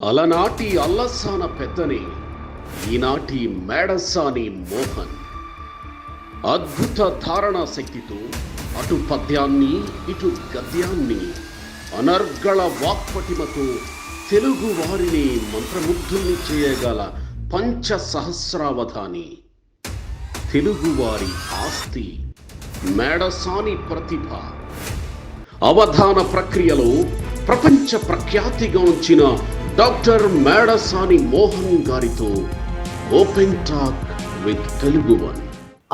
అలనాటి అల్లసాన పెద్దని ఈనాటి మేడసాని మోహన్ అద్భుత ధారణా శక్తితో అటు పద్యాన్ని ఇటు గద్యాన్ని అనర్గళ వాక్పటిమతో తెలుగు వారిని మంత్రముగ్ధుల్ని చేయగల పంచ సహస్రావధాని తెలుగువారి ఆస్తి మేడసాని ప్రతిభ అవధాన ప్రక్రియలో ప్రపంచ ప్రఖ్యాతిగాంచిన డాక్టర్ మేడసాని మోహన్ గారితో open talk with Telugu one.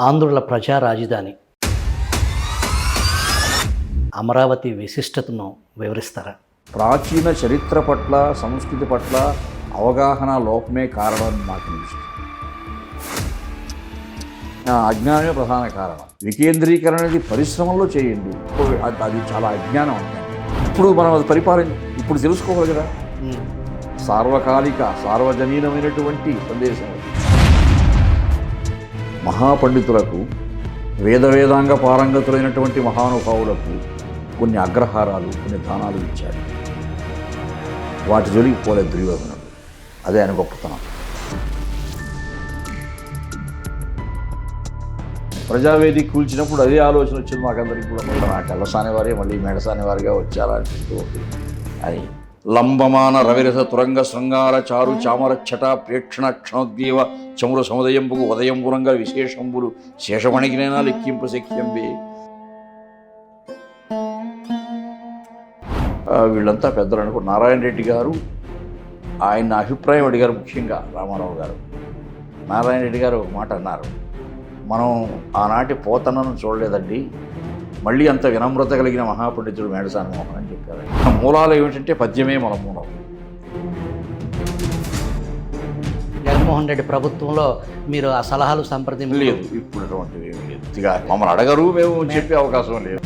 ఆంధ్రుల ప్రజా రాజధాని అమరావతి విశిష్టతను వివరిస్తారా? ప్రాచీన చరిత్ర పట్ల సంస్కృతి పట్ల అవగాహన లోపమే కారణం నాకు అనిపిస్తుంది. అజ్ఞానమే ప్రధాన కారణం. వికేంద్రీకరణ అనేది పరిశ్రమల్లో చేయండి, అది చాలా అజ్ఞానం అంటే. ఇప్పుడు మనం అది ఇప్పుడు తెలుసుకోవాలి కదా. సార్వకాలిక సార్వజనీనమైనటువంటి సందేశం. మహాపండితులకు వేదాంగ పారంగతులైనటువంటి మహానుభావులకు కొన్ని అగ్రహారాలు, కొన్ని దానాలు ఇచ్చాడు. వాటి జోలికి పోలేదు దుర్యోధనుడు. అదే ఆయన గొప్పతనం. ప్రజావేదిక కూల్చినప్పుడు అదే ఆలోచన వచ్చింది మాకందరికి కూడా. మళ్ళీ నాకు అల్లసాని వారే మళ్ళీ మేడసాని వారిగా వచ్చారా అనిపిస్తూ ఉంటుంది. అని లంబమాన రవిరస తురంగ శృంగార చారు చామర ఛట ప్రేక్షణ క్షణోద్గీవ చమురు సముదయంపుకు ఉదయంపురంగా విశేషంబులు శేషమణికినైనా లెక్కింపు శక్యంబి. వీళ్ళంతా పెద్దలు అనుకో. నారాయణ రెడ్డి గారు ఆయన అభిప్రాయం అడిగారు, ముఖ్యంగా రామారావు గారు. నారాయణ రెడ్డి గారు ఒక మాట అన్నారు, మనం ఆనాటి పోతనను చూడలేదండి, మళ్ళీ అంత వినమ్రత కలిగిన మహాపండితుడు మేడసాని మోహన్ అని చెప్పారు. మూలాలు ఏమిటంటే పద్యమే మన మూలం. జగన్మోహన్ రెడ్డి ప్రభుత్వంలో మీరు ఆ సలహాలు సంప్రదింపు లేదు, ఇప్పుడు అటువంటివి ఏమి లేదు. ఇక మమ్మల్ని అడగరు, మేము చెప్పే అవకాశం లేదు.